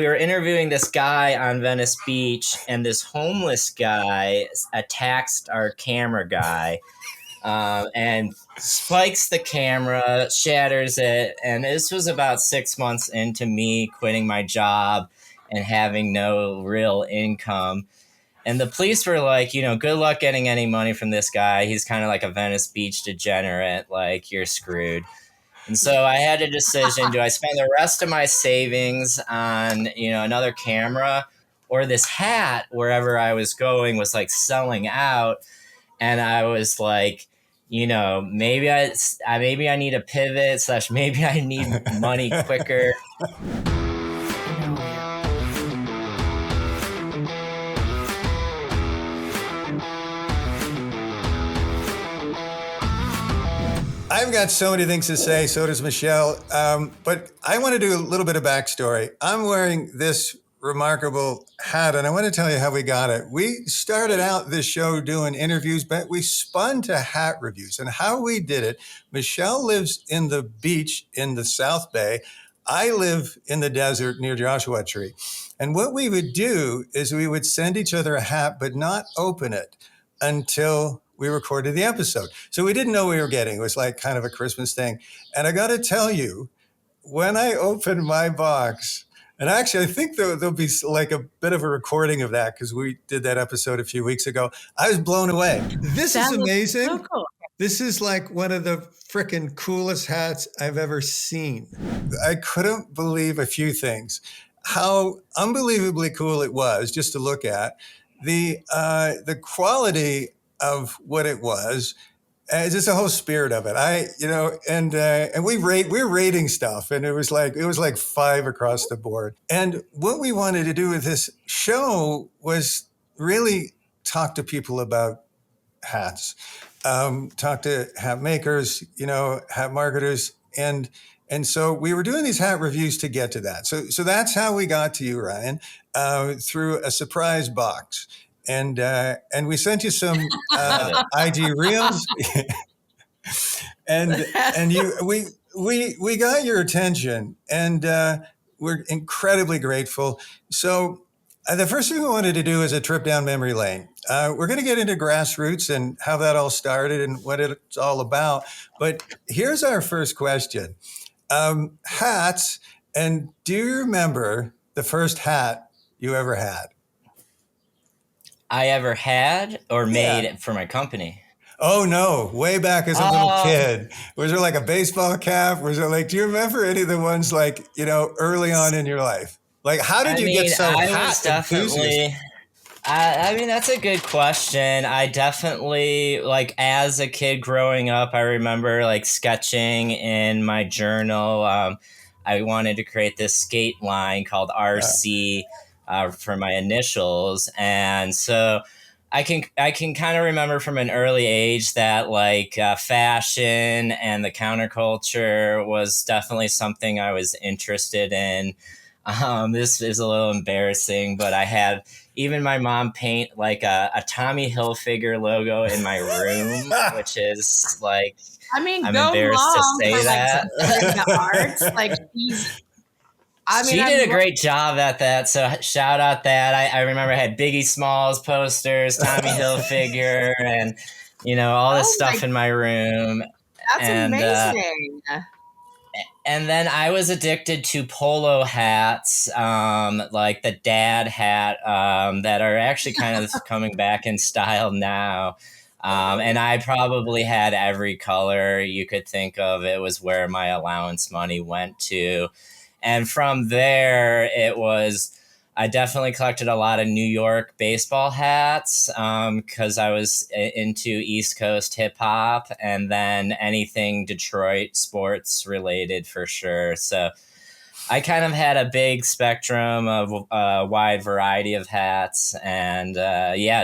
We were interviewing this guy on Venice Beach, and this homeless guy attacks our camera guy and spikes the camera, shatters it. And this was about 6 months into me quitting my job and having no real income. And the police were like, good luck getting any money from this guy. He's kind of like a Venice Beach degenerate. Like, you're screwed. And so I had a decision: do I spend the rest of my savings on, another camera, or this hat wherever I was going was like selling out? And I was like, maybe I need a pivot / maybe I need money quicker. I've got so many things to say, so does Michelle, but I want to do a little bit of backstory. I'm wearing this remarkable hat, and I want to tell you how we got it. We started out this show doing interviews, but we spun to hat reviews. And how we did it, Michelle lives in the beach in the South Bay. I live in the desert near Joshua Tree. And what we would do is we would send each other a hat, but not open it until we recorded the episode. So we didn't know what we were getting. It was like kind of a Christmas thing. And I got to tell you, when I opened my box, and actually I think there'll be like a bit of a recording of that because we did that episode a few weeks ago. I was blown away. This is amazing. So cool. This is like one of the freaking coolest hats I've ever seen. I couldn't believe a few things. How unbelievably cool it was just to look at. The quality of what it was, just the whole spirit of it. And we're rating stuff, and it was like 5 across the board. And what we wanted to do with this show was really talk to people about hats, talk to hat makers, hat marketers, and so we were doing these hat reviews to get to that. So that's how we got to you, Ryan, through a surprise box. And we sent you some IG reels, and we got your attention, and we're incredibly grateful. So the first thing we wanted to do is a trip down memory lane. We're going to get into Grassroots and how that all started and what it's all about. But here's our first question: hats. And do you remember the first hat you ever had? I ever had or made it for my company? Oh, no. Way back as a little kid. Was there like a baseball cap? Was there do you remember any of the ones early on in your life? Like, how did you get so hat enthusiast? That's a good question. I definitely, as a kid growing up, I remember sketching in my journal. I wanted to create this skate line called RC. For my initials. And so I can kind of remember from an early age that fashion and the counterculture was definitely something I was interested in. This is a little embarrassing, but I had even my mom paint a Tommy Hilfiger logo in my room, which is I'm embarrassed to say that. She did a great job at that, so shout out that. I remember I had Biggie Smalls posters, Tommy Hilfiger, and all this stuff in my room. That's amazing. And then I was addicted to polo hats, like the dad hat, that are actually kind of coming back in style now. And I probably had every color you could think of. It was where my allowance money went to. And from there, I definitely collected a lot of New York baseball hats because I was into East Coast hip hop, and then anything Detroit sports related for sure. So I kind of had a big spectrum of a wide variety of hats. And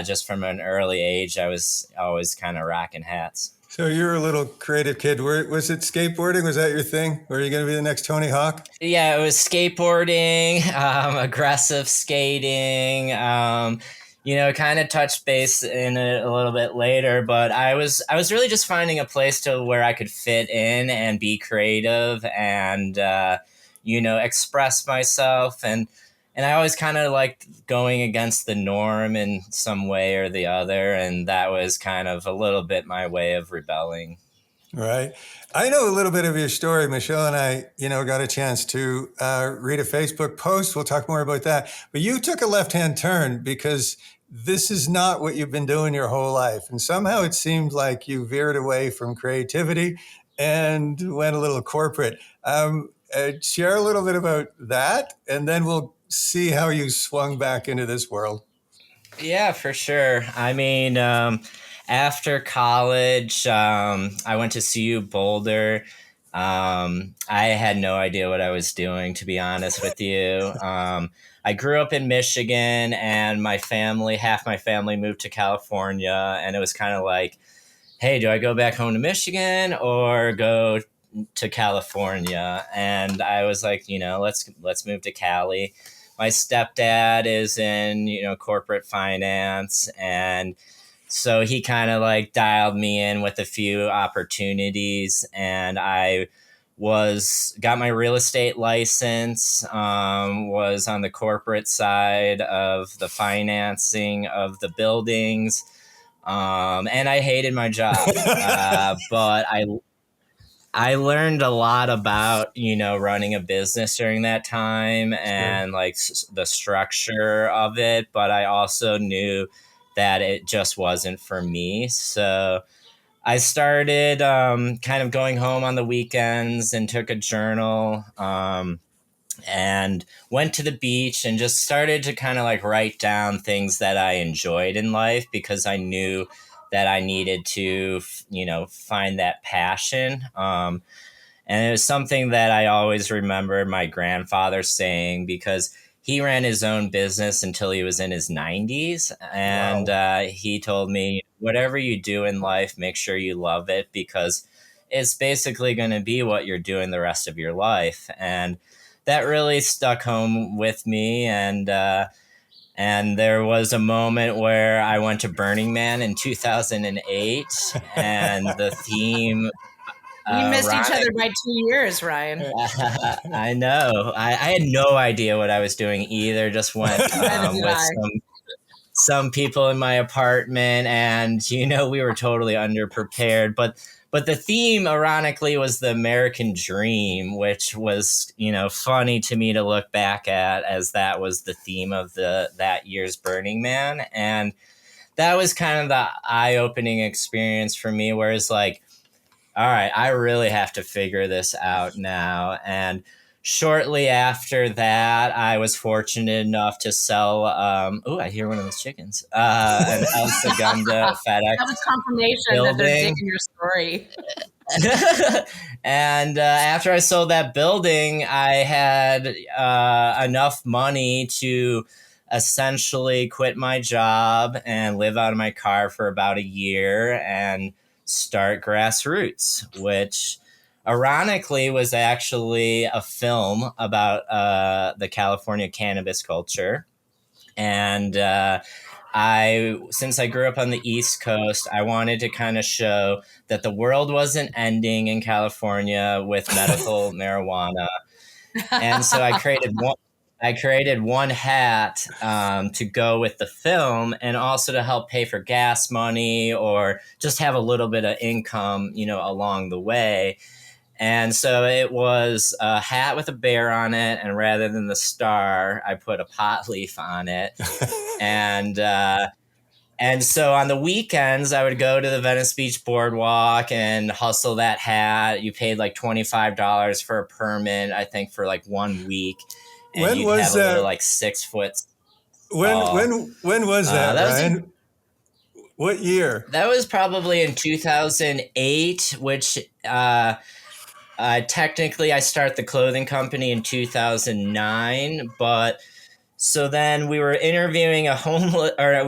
just from an early age, I was always kind of rocking hats. So you were a little creative kid. Was it skateboarding? Was that your thing? Were you going to be the next Tony Hawk? Yeah, it was skateboarding, aggressive skating, kind of touched base in it a little bit later. But I was really just finding a place where I could fit in and be creative and, express myself. And and I always kind of liked going against the norm in some way or the other. And that was kind of a little bit my way of rebelling. Right. I know a little bit of your story. Michelle and I, got a chance to read a Facebook post. We'll talk more about that. But you took a left-hand turn because this is not what you've been doing your whole life. And somehow it seemed like you veered away from creativity and went a little corporate. Share a little bit about that, and then we'll see how you swung back into this world. Yeah, for sure. I mean, after college, I went to CU Boulder. I had no idea what I was doing, to be honest with you. I grew up in Michigan, and half my family moved to California, and it was kind of like, hey, do I go back home to Michigan or go to California? And I was like, let's move to Cali. My stepdad is in, corporate finance. And so he kind of like dialed me in with a few opportunities. And I got my real estate license, was on the corporate side of the financing of the buildings. And I hated my job, but I learned a lot about, running a business during that time and like the structure of it. But I also knew that it just wasn't for me. So I started kind of going home on the weekends and took a journal, and went to the beach and just started to kind of like write down things that I enjoyed in life, because I knew that I needed to, find that passion. And it was something that I always remembered my grandfather saying, because he ran his own business until he was in his 90s. And he told me, whatever you do in life, make sure you love it, because it's basically going to be what you're doing the rest of your life. And that really stuck home with me. And there was a moment where I went to Burning Man in 2008, and the theme. We missed each other by 2 years, Ryan. I know. I had no idea what I was doing either. Just went with some people in my apartment, and we were totally underprepared. But the theme, ironically, was the American dream, which was, funny to me to look back at, as that was the theme of that year's Burning Man. And that was kind of the eye-opening experience for me, where it's like, all right, I really have to figure this out now. And shortly after that, I was fortunate enough to sell, I hear one of those chickens, an El Segundo FedEx. That was confirmation building. That they're digging your story. And after I sold that building, I had enough money to essentially quit my job and live out of my car for about a year and start Grassroots, which ironically was actually a film about the California cannabis culture. And since I grew up on the East Coast, I wanted to kind of show that the world wasn't ending in California with medical marijuana. And so I created one hat to go with the film, and also to help pay for gas money or just have a little bit of income, along the way. And so it was a hat with a bear on it, and rather than the star, I put a pot leaf on it. And so on the weekends, I would go to the Venice Beach boardwalk and hustle that hat. You paid like $25 for a permit, I think, for like 1 week. And when you'd was have a little like 6 foot. When was that, Ryan? What year? That was probably in 2008, which technically I started the clothing company in 2009, but so then we were interviewing we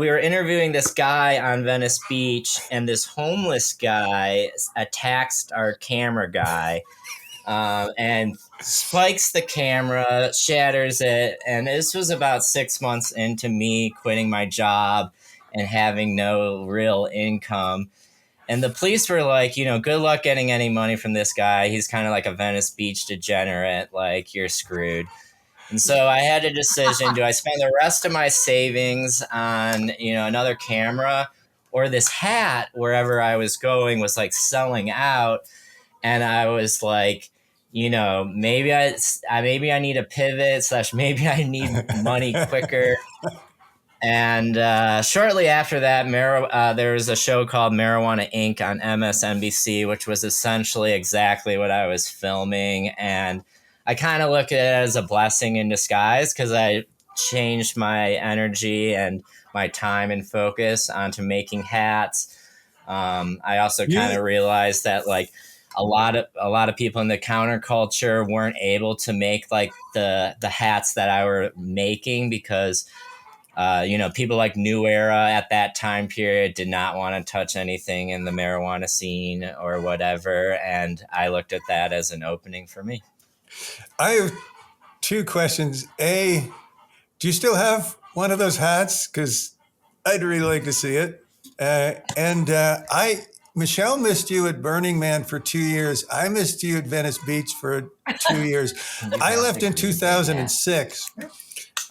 were interviewing this guy on Venice Beach, and this homeless guy attacks our camera guy, and spikes the camera, shatters it. And this was about 6 months into me quitting my job and having no real income. And the police were like, good luck getting any money from this guy. He's kind of like a Venice Beach degenerate. Like, you're screwed. And so I had a decision: do I spend the rest of my savings on, another camera, or this hat wherever I was going was like selling out, and I was like, maybe I need a pivot / maybe I need money quicker. And shortly after that, there was a show called Marijuana Inc. on MSNBC, which was essentially exactly what I was filming. And I kind of look at it as a blessing in disguise, because I changed my energy and my time and focus onto making hats. I also kind of realized that like a lot of people in the counterculture weren't able to make like the hats that I were making, because people like New Era at that time period did not want to touch anything in the marijuana scene or whatever. And I looked at that as an opening for me. I have two questions. A, do you still have one of those hats? Because I'd really like to see it. Michelle missed you at Burning Man for 2 years. I missed you at Venice Beach for 2 years. I left in 2006.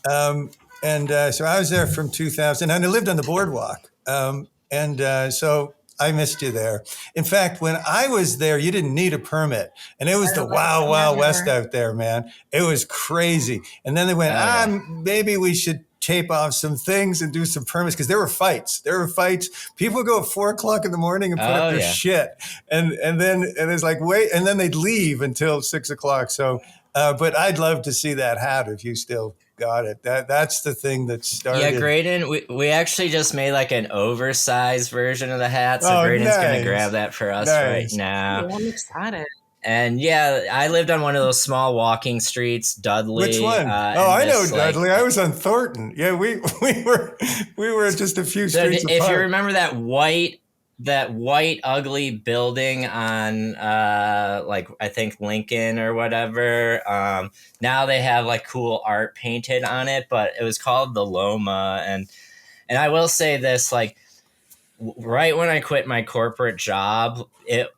So I was there from 2000, and I lived on the boardwalk. So I missed you there. In fact, when I was there, you didn't need a permit. And it was the wild west out there, man. It was crazy. And then they went, maybe we should tape off some things and do some permits, because there were fights. People would go at 4:00 in the morning and put up their shit. And it's like, wait, and then they'd leave until 6:00. So, but I'd love to see that hat if you still got it. That's the thing that started. Yeah, Graydon, we actually just made like an oversized version of the hat. So Graydon's going to grab that for us right now. I'm excited. And yeah, I lived on one of those small walking streets, Dudley. Which one? I know Dudley. I was on Thornton. Yeah, we were just a few streets apart. If you remember that white ugly building on I think Lincoln or whatever, now they have like cool art painted on it, but it was called the Loma. And I will say this, like, right when I quit my corporate job,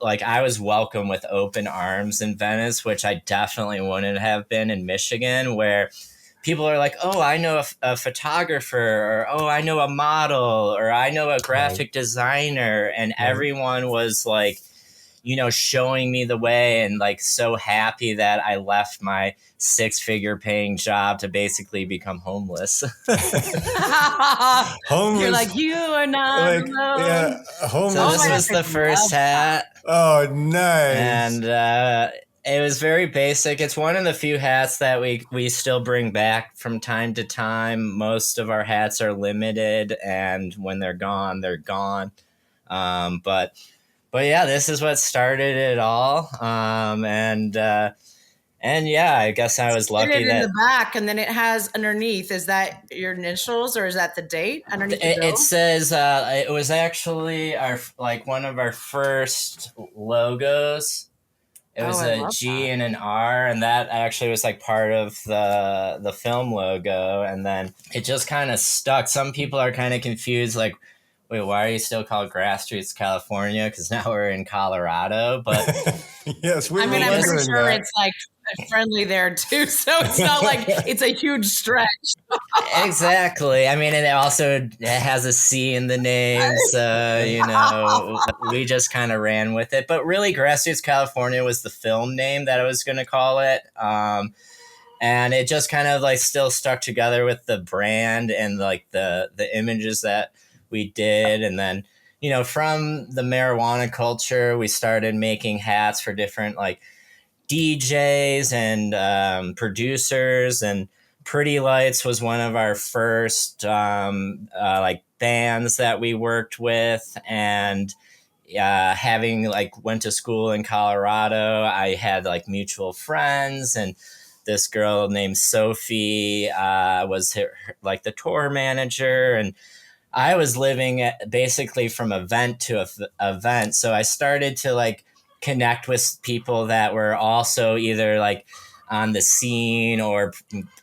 I was welcomed with open arms in Venice, which I definitely wouldn't have been in Michigan, where people are like, oh, I know a photographer, or oh, I know a model, or I know a graphic designer. And everyone was like, showing me the way, and like so happy that I left my 6-figure paying job to basically become homeless. Homeless. You're like, you are not alone. Yeah, homeless. So this was the first hat. Oh, nice. And it was very basic. It's one of the few hats that we still bring back from time to time. Most of our hats are limited, and when they're gone, they're gone. But yeah, this is what started it all. And yeah, I guess I was lucky that in the back, and then it has underneath. Is that your initials, or is that the date underneath? It says it was actually one of our first logos. It was a G and an R, and that actually was like part of the film logo, and then it just kind of stuck. Some people are kind of confused, like, wait, why are you still called Grassroots California? Because now we're in Colorado. But yes, I'm pretty sure it's like friendly there too, so it's not like it's a huge stretch. Exactly. I mean, and it has a C in the name, so we just kind of ran with it. But really, Grassroots California was the film name that I was going to call it, and it just kind of like still stuck together with the brand and like the images that we did. And then from the marijuana culture, we started making hats for different like DJs and producers, and Pretty Lights was one of our first like bands that we worked with. And having like went to school in Colorado, I had like mutual friends, and this girl named Sophie was like the tour manager, and I was living basically from event to event. So I started to like connect with people that were also either like on the scene or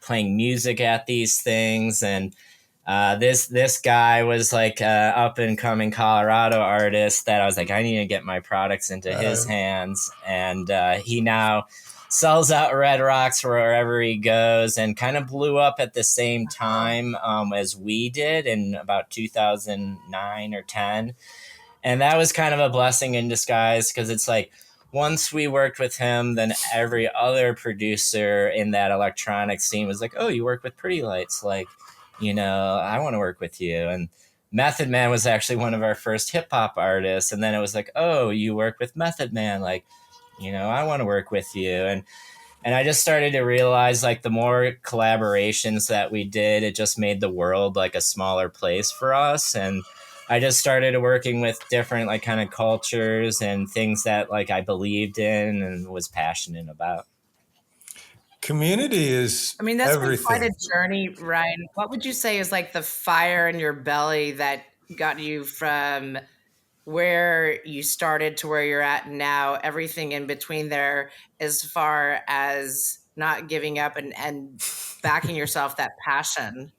playing music at these things. And this guy was like up and coming Colorado artist that I was like, I need to get my products into his hands. And he now sells out Red Rocks wherever he goes, and kind of blew up at the same time as we did in about 2009 or 10. And that was kind of a blessing in disguise, because it's like once we worked with him, then every other producer in that electronic scene was like, oh, you work with Pretty Lights, like, I want to work with you. And Method Man was actually one of our first hip hop artists. And then it was like, oh, you work with Method Man, like, I want to work with you. And I just started to realize, like, the more collaborations that we did, it just made the world like a smaller place for us. And I just started working with different, like, kind of cultures and things that, like, I believed in and was passionate about. Community is I mean, that's been quite everything. a journey, Ryan. What would you say is like the fire in your belly that got you from where you started to where you're at now, everything in between there, as far as not giving up and backing yourself, that passion?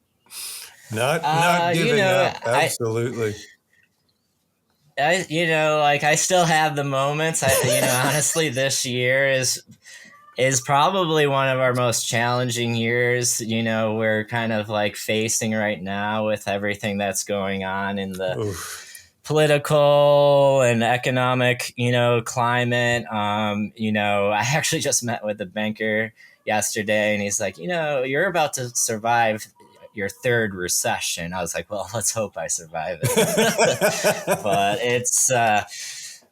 Not giving up. Absolutely. Like, I still have the moments. Honestly, this year is probably one of our most challenging years. We're kind of like facing right now with everything that's going on in the Oof. political and economic, climate. I actually just met with a banker yesterday, and he's like, you're about to survive your third recession. I was like, well, let's hope I survive it. But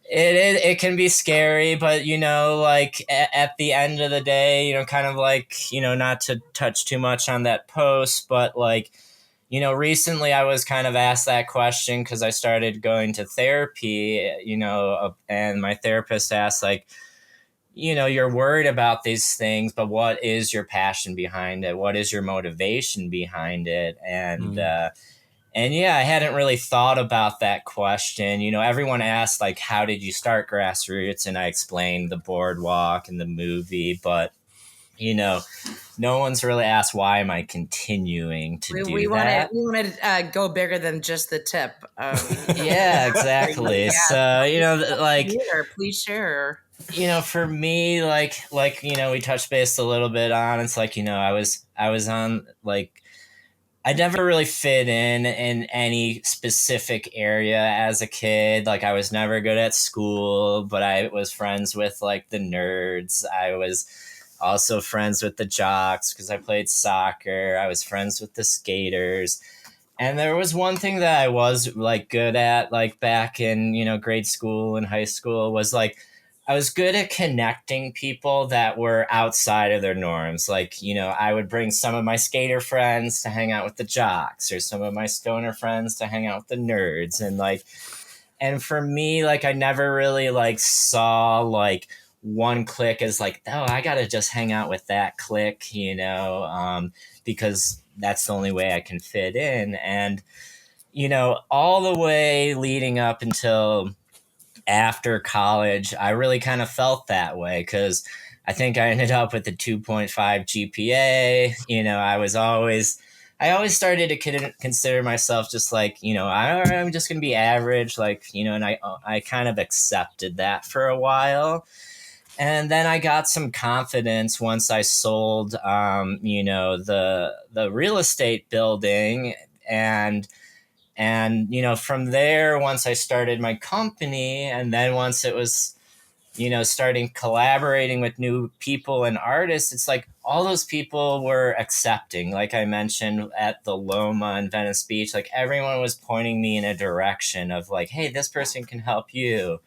it can be scary, but like at the end of the day, kind of like, not to touch too much on that post, but like, recently I was kind of asked that question because I started going to therapy, and my therapist asked, like, you're worried about these things, but what is your passion behind it? What is your motivation behind it? And yeah, I hadn't really thought about that question. Everyone asked, like, how did you start Grassroots? And I explained the boardwalk and the movie, but, no one's really asked, why am I continuing to do that? We want to go bigger than just the tip. Yeah, exactly. So, like, please share. For me, like, we touched base a little bit on, it's like, I was on, like, I never really fit in any specific area as a kid. Like, I was never good at school, but I was friends with, like, the nerds. I was also friends with the jocks because I played soccer. I was friends with the skaters. And there was one thing that I was, like, good at, like, back in, grade school and high school, was like, I was good at connecting people that were outside of their norms. Like, I would bring some of my skater friends to hang out with the jocks, or some of my stoner friends to hang out with the nerds. And like, and for me, like, I never really like saw like one clique as like, oh, I got to just hang out with that clique, because that's the only way I can fit in. And, all the way leading up until after college, I really kind of felt that way, because I think I ended up with a 2.5 GPA. I always started to consider myself just like, I'm just going to be average, like, and I kind of accepted that for a while. And then I got some confidence once I sold, the real estate building. And, from there, once I started my company, and then once it was, starting collaborating with new people and artists, it's like all those people were accepting. Like I mentioned at the Loma in Venice Beach, like everyone was pointing me in a direction of like, hey, this person can help you.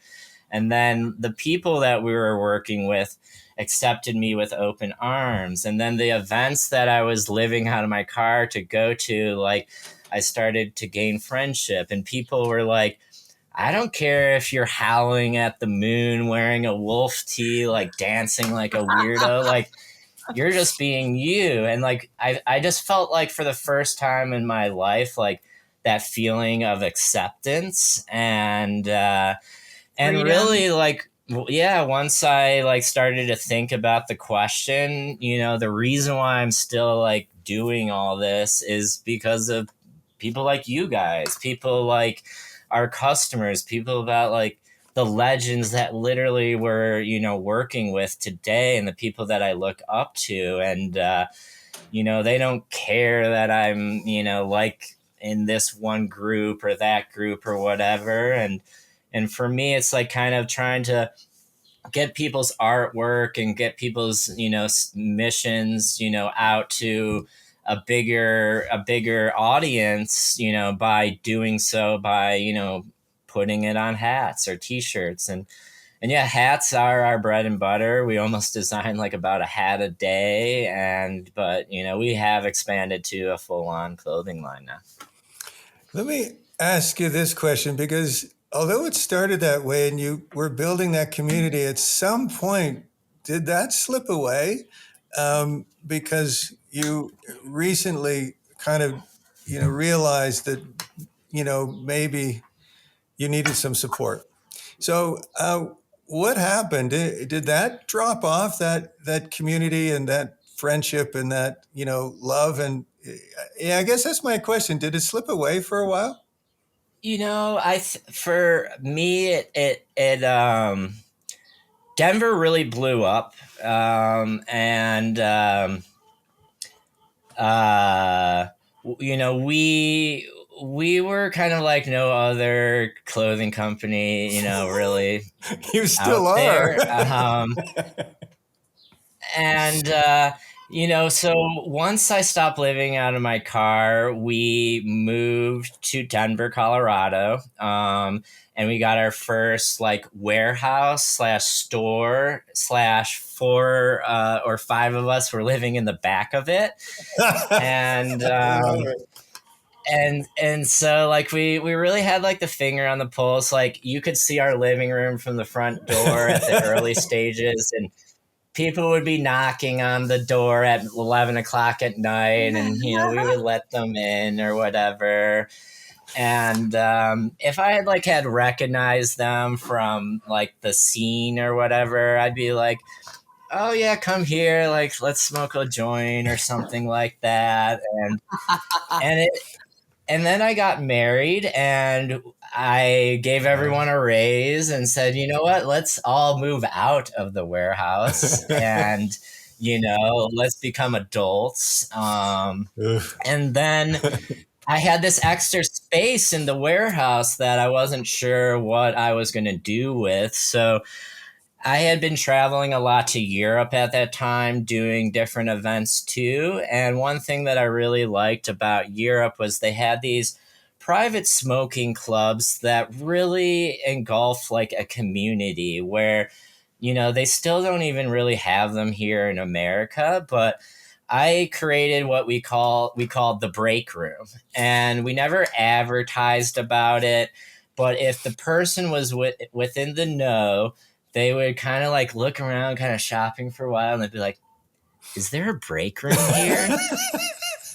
And then the people that we were working with accepted me with open arms. And then the events that I was living out of my car to go to, like, I started to gain friendship, and people were like, I don't care if you're howling at the moon, wearing a wolf tee, like dancing like a weirdo, like you're just being you. And like, I just felt like for the first time in my life, like that feeling of acceptance and really like, yeah, once I like started to think about the question, the reason why I'm still like doing all this is because of people like you guys, people like our customers, people about like the legends that literally we're, you know, working with today and the people that I look up to. And, you know, they don't care that I'm, you know, like in this one group or that group or whatever. And for me, it's like kind of trying to get people's artwork and get people's, you know, missions, you know, out to a bigger audience, you know, by doing so, by, you know, putting it on hats or t-shirts. And yeah, hats are our bread and butter. We almost design like about a hat a day. But, you know, we have expanded to a full on clothing line now. Let me ask you this question, because although it started that way and you were building that community, at some point, did that slip away? Because you recently kind of, you know, realized that, you know, maybe you needed some support. So, what happened? Did that drop off, that community and that friendship and that, you know, love? And yeah, I guess that's my question. Did it slip away for a while? You know, for me, Denver really blew up, and you know, we were kind of like no other clothing company, you know, really You still out are. there. And you know, so once I stopped living out of my car, we moved to Denver, Colorado, and we got our first like warehouse slash store slash 4 or 5 of us were living in the back of it, and and so like we really had like the finger on the pulse. Like you could see our living room from the front door at the early stages, and people would be knocking on the door at 11 o'clock at night, and you know, we would let them in or whatever. And if I had recognized them from like the scene or whatever, I'd be like, oh yeah, come here, like let's smoke a joint or something like that. And and then I got married, and I gave everyone a raise and said, you know what, let's all move out of the warehouse and, you know, let's become adults. And then I had this extra space in the warehouse that I wasn't sure what I was going to do with. So I had been traveling a lot to Europe at that time, doing different events too. And one thing that I really liked about Europe was they had these private smoking clubs that really engulf like a community where, you know, they still don't even really have them here in America. But I created what we called the break room, and we never advertised about it. But if the person was within the know, they would kind of like look around, kind of shopping for a while, and they'd be like, is there a break room here?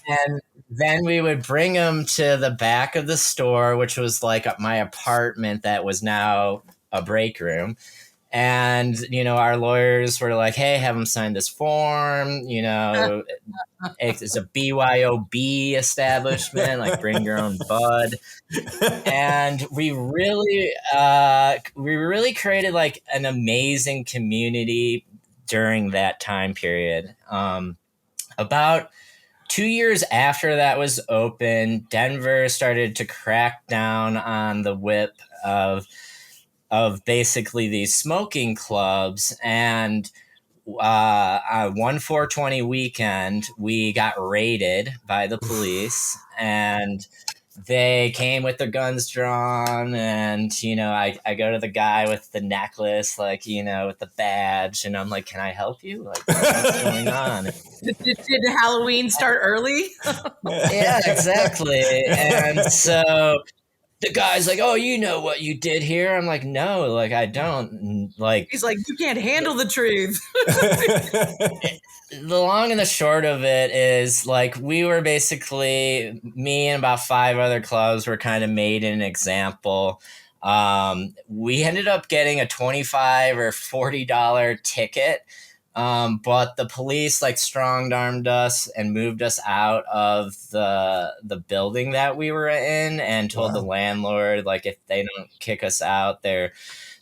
And then we would bring them to the back of the store, which was like my apartment that was now a break room. And, you know, our lawyers were like, hey, have them sign this form. You know, it's a BYOB establishment, like bring your own bud. And we really created like an amazing community during that time period. About 2 years after that was open, Denver started to crack down on the whip of basically these smoking clubs. And on one 420 weekend, we got raided by the police, and they came with their guns drawn. And, you know, I go to the guy with the necklace, like, you know, with the badge, and I'm like, can I help you? Like, what's going on? Did Halloween start early? Yeah, exactly. And so the guy's like, oh, you know what you did here? I'm like, no, like, I don't. Like, He's like, you can't handle the truth. The long and the short of it is, like, we were basically, me and about 5 other clubs were kind of made an example. We ended up getting a $25 or $40 ticket. But the police like strong-armed us and moved us out of the building that we were in, and told the landlord, like, if they don't kick us out, they're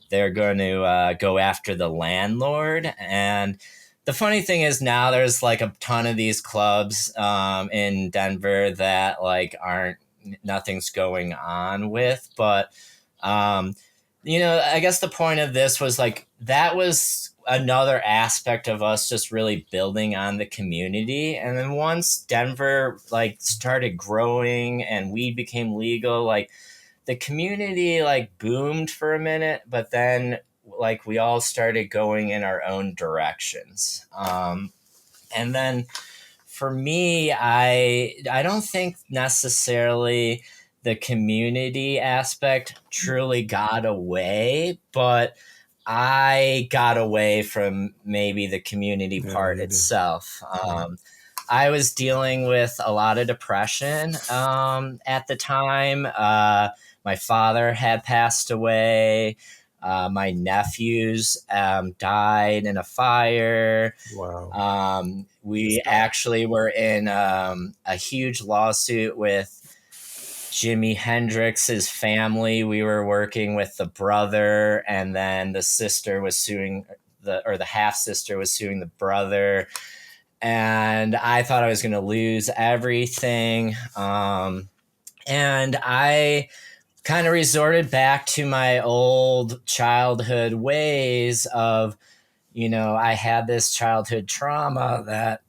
they're going to go after the landlord. And the funny thing is now there's like a ton of these clubs in Denver that like nothing's going on with. But, I guess the point of this was like, that was another aspect of us just really building on the community. And then once Denver like started growing and weed became legal, like the community like boomed for a minute, but then like we all started going in our own directions. And then for me, I don't think necessarily the community aspect truly got away, but I got away from maybe the community part itself. I was dealing with a lot of depression at the time. My father had passed away. My nephews died in a fire. Wow. We actually were in a huge lawsuit with Jimi Hendrix's family. We were working with the brother, and then the sister was suing the half sister was suing the brother. And I thought I was going to lose everything. And I kind of resorted back to my old childhood ways of, I had this childhood trauma that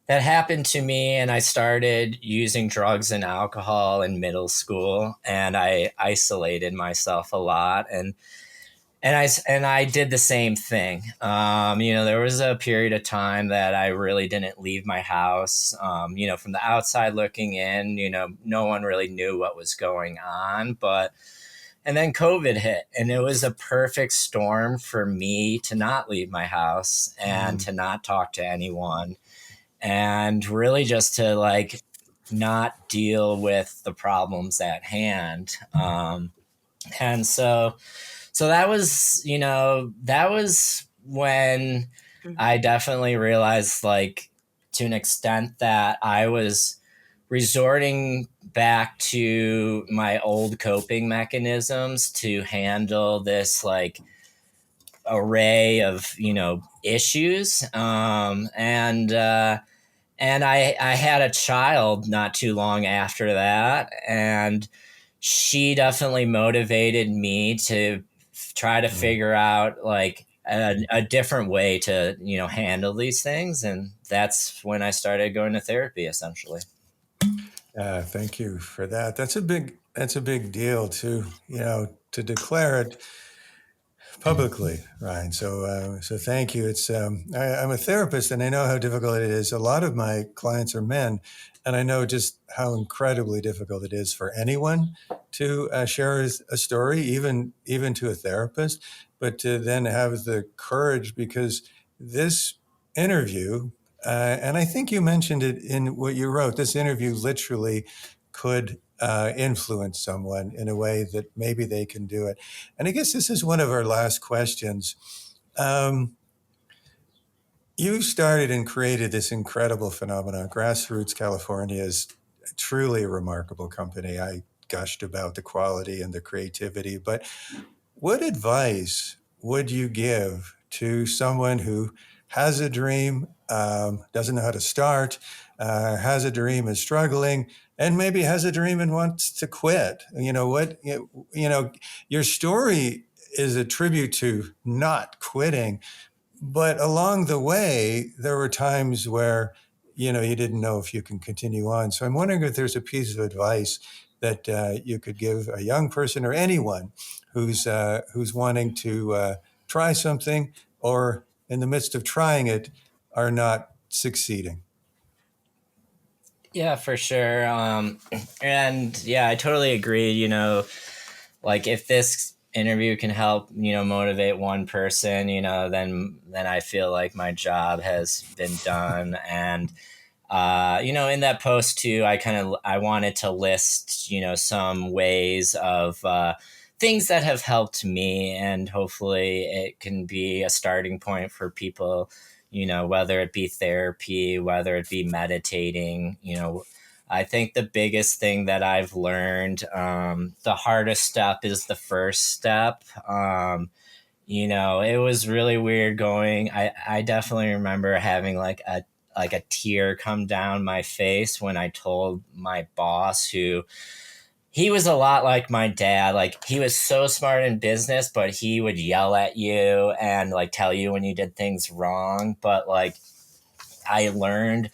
that happened to me, and I started using drugs and alcohol in middle school, and I isolated myself a lot, and I did the same thing. There was a period of time that I really didn't leave my house. From the outside looking in, no one really knew what was going on, and then COVID hit, and it was a perfect storm for me to not leave my house and to not talk to anyone, and really just to like not deal with the problems at hand. And so that was, that was when I definitely realized, like, to an extent that I was resorting back to my old coping mechanisms to handle this like array of, issues. And I had a child not too long after that, and she definitely motivated me to try to figure out like a different way to handle these things, and that's when I started going to therapy, essentially. Thank you for that. That's a big deal to declare it publicly, Ryan. So thank you. I'm a therapist, and I know how difficult it is. A lot of my clients are men, and I know just how incredibly difficult it is for anyone to share a story, even to a therapist, but to then have the courage, because this interview, and I think you mentioned it in what you wrote, this interview literally could influence someone in a way that maybe they can do it. And I guess this is one of our last questions. You started and created this incredible phenomenon. Grassroots California is truly a remarkable company. I gushed about the quality and the creativity, but what advice would you give to someone who has a dream, doesn't know how to start, has a dream, is struggling, and maybe has a dream and wants to quit? Your story is a tribute to not quitting, but along the way, there were times where, you didn't know if you can continue on. So I'm wondering if there's a piece of advice that you could give a young person or anyone who's wanting to try something, or in the midst of trying it are not succeeding. Yeah, for sure. And yeah, I totally agree. Like if this interview can help, motivate one person, then I feel like my job has been done. And in that post too, I wanted to list, some ways of things that have helped me, and hopefully it can be a starting point for people, whether it be therapy, whether it be meditating, I think the biggest thing that I've learned, the hardest step is the first step. It was really weird going. I definitely remember having like a tear come down my face when I told my boss, who he was a lot like my dad. Like, he was so smart in business, but he would yell at you and like tell you when you did things wrong. But like, I learned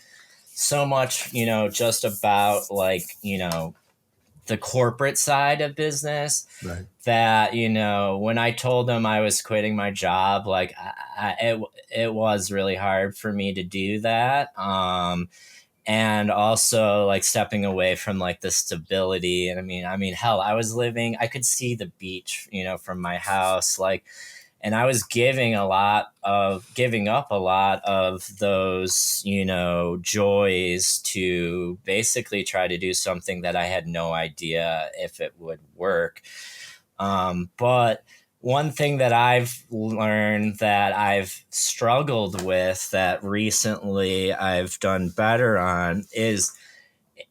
so much, just about the corporate side of business, Right. that, when I told him I was quitting my job, like it was really hard for me to do that. And also like stepping away from like the stability. And I mean, hell, I could see the beach, from my house, like, and I was giving up a lot of those, joys to basically try to do something that I had no idea if it would work. But one thing that I've learned that I've struggled with that recently I've done better on is,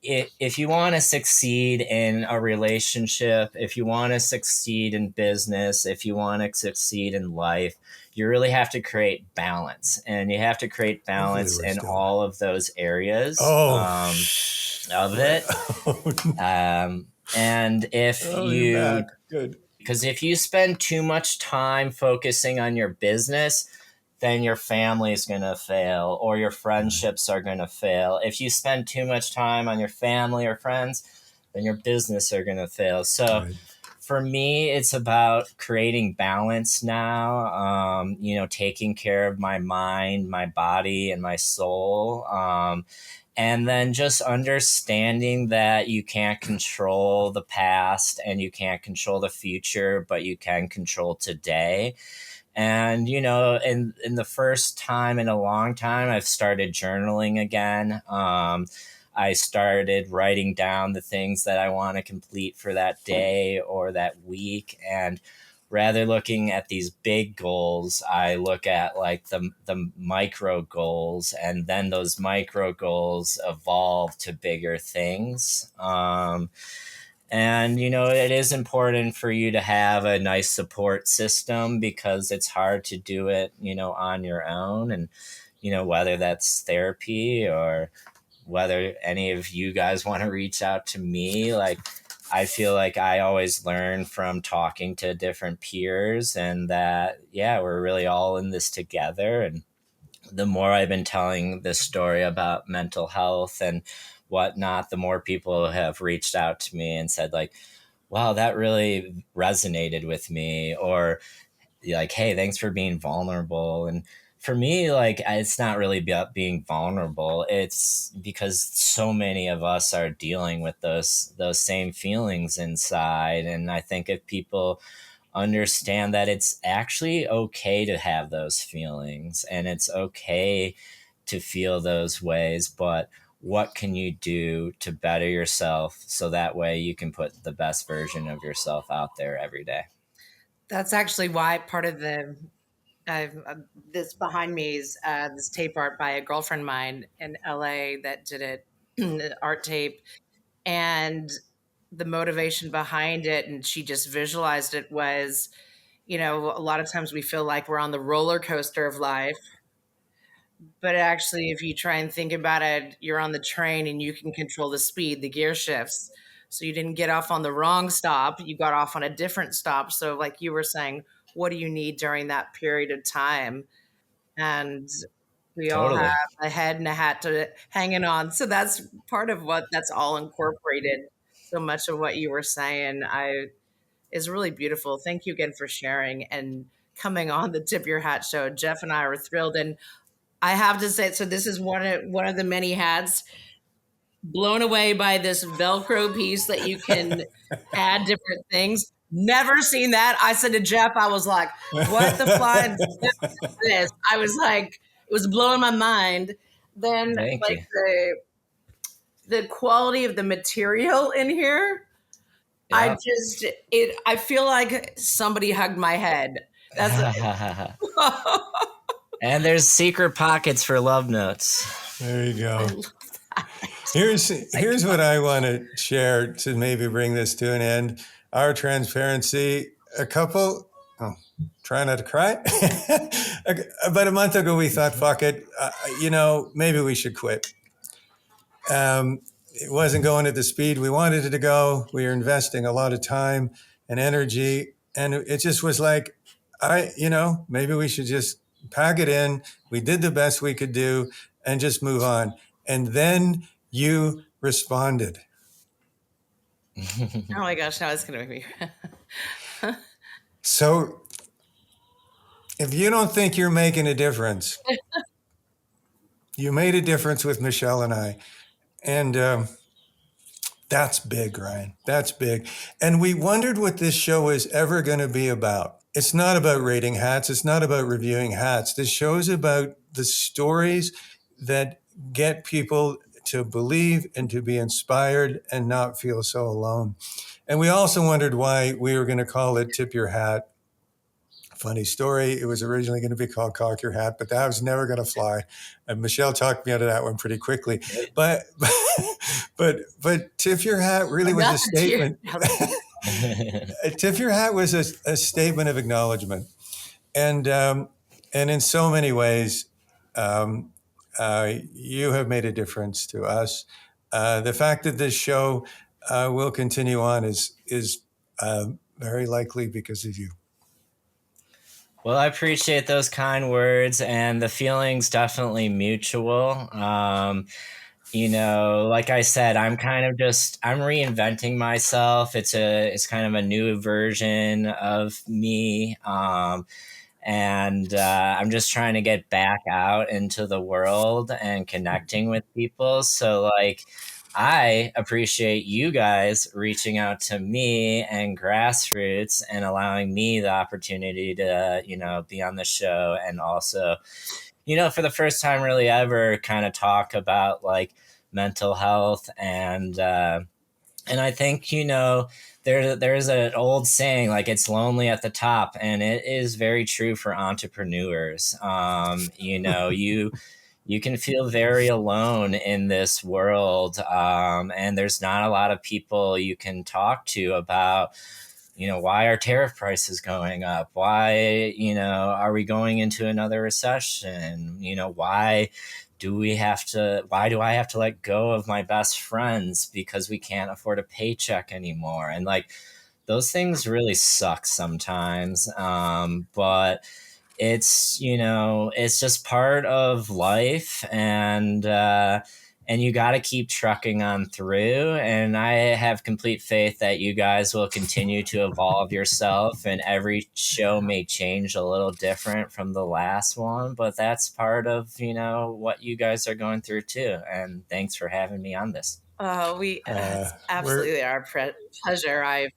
if you want to succeed in a relationship, if you want to succeed in business, if you want to succeed in life, you really have to create balance, and you have to create balance in all of those areas of it. And because if you spend too much time focusing on your business, then your family is going to fail, or your friendships are going to fail. If you spend too much time on your family or friends, then your business are going to fail. So for me, it's about creating balance now, taking care of my mind, my body, and my soul. And then just understanding that you can't control the past and you can't control the future, but you can control today. And, in the first time in a long time, I've started journaling again. I started writing down the things that I want to complete for that day or that week. And rather looking at these big goals, I look at like the micro goals, and then those micro goals evolve to bigger things. And, it is important for you to have a nice support system, because it's hard to do it, on your own. And, whether that's therapy or whether any of you guys want to reach out to me, like, I feel like I always learn from talking to different peers, and that, yeah, we're really all in this together. And the more I've been telling this story about mental health and whatnot, the more people have reached out to me and said like, wow, that really resonated with me, or like, hey, thanks for being vulnerable. And for me, like, it's not really about being vulnerable. It's because so many of us are dealing with those same feelings inside. And I think if people understand that it's actually okay to have those feelings, and it's okay to feel those ways, but what can you do to better yourself so that way you can put the best version of yourself out there every day? That's actually why part of this behind me is this tape art by a girlfriend of mine in LA that did it, art tape. And the motivation behind it, and she just visualized it, was, a lot of times we feel like we're on the roller coaster of life. But actually, if you try and think about it, you're on the train and you can control the speed, the gear shifts. So you didn't get off on the wrong stop. You got off on a different stop. So, like you were saying, what do you need during that period of time? And we all have Totally. a head and a hat to hanging on. So that's part of what that's all incorporated. So much of what you were saying is really beautiful. Thank you again for sharing and coming on the Tip Your Hat show. Jeff and I were thrilled. And I have to say, so this is one of the many hats. Blown away by this Velcro piece that you can add different things. Never seen that. I said to Jeff, I was like, what the flying is this? I was like, it was blowing my mind. Then Thank like you. the quality of the material in here, Yeah. I feel like somebody hugged my head. That's And there's secret pockets for love notes. There you go. Here's what I want to share to maybe bring this to an end. Our transparency, a couple, oh, try not to cry. About a month ago, we thought, fuck it, maybe we should quit. It wasn't going at the speed we wanted it to go. We were investing a lot of time and energy, and it just was like, maybe we should just pack it in. We did the best we could do and just move on. And then you responded. Oh my gosh, now it's going to make me. So if you don't think you're making a difference, you made a difference with Michelle and I. And that's big, Ryan. That's big. And we wondered what this show is ever going to be about. It's not about rating hats. It's not about reviewing hats. This show is about the stories that get people to believe and to be inspired and not feel so alone. And we also wondered why we were going to call it Tip Your Hat. Funny story. It was originally going to be called Cock Your Hat, but that was never going to fly. And Michelle talked me out of that one pretty quickly. But Tip Your Hat really was a statement. Tip Your Hat was a statement of acknowledgement. And in so many ways, you have made a difference to us. The fact that this show will continue on is very likely because of you. Well, I appreciate those kind words, and the feeling's definitely mutual. Like I said, I'm reinventing myself. It's kind of a new version of me. And I'm just trying to get back out into the world and connecting with people. So like, I appreciate you guys reaching out to me and Grassroots and allowing me the opportunity to, be on the show, and also, for the first time really ever kind of talk about like mental health. And I think, there's an old saying, like, it's lonely at the top, and it is very true for entrepreneurs. You can feel very alone in this world. And there's not a lot of people you can talk to about, why are tariff prices going up? Why, are we going into another recession? Why do I have to let go of my best friends because we can't afford a paycheck anymore? And like, those things really suck sometimes. But it's, it's just part of life, and you got to keep trucking on through. And I have complete faith that you guys will continue to evolve yourself, and every show may change a little different from the last one, but that's part of, what you guys are going through too. And thanks for having me on this. It's absolutely our pleasure.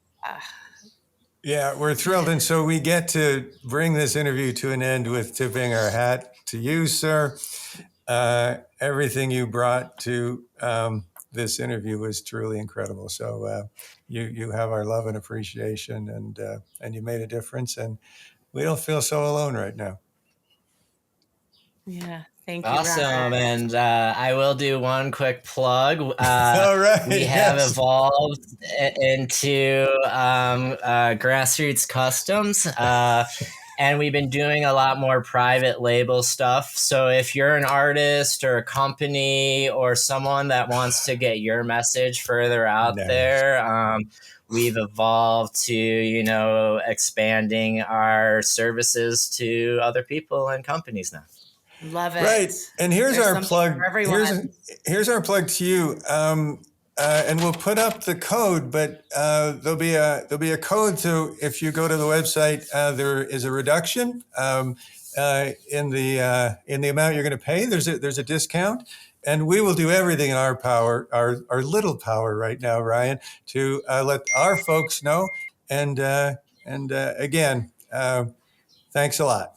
Yeah, we're thrilled. And so we get to bring this interview to an end with tipping our hat to you, sir. Everything you brought to this interview was truly incredible. So you have our love and appreciation, and you made a difference, and we don't feel so alone right now. Yeah. Thank you. Awesome. Robert. And I will do one quick plug. All right. We have evolved into Grassroots Customs. And we've been doing a lot more private label stuff. So if you're an artist or a company or someone that wants to get your message further out there, we've evolved to, expanding our services to other people and companies now. Love it. Right. And here's our plug. Here's our plug to you. And we'll put up the code, but there'll be a code. So if you go to the website, there is a reduction in the amount you're going to pay. There's a discount, and we will do everything in our power, our little power right now, Ryan, to let our folks know. And again, thanks a lot.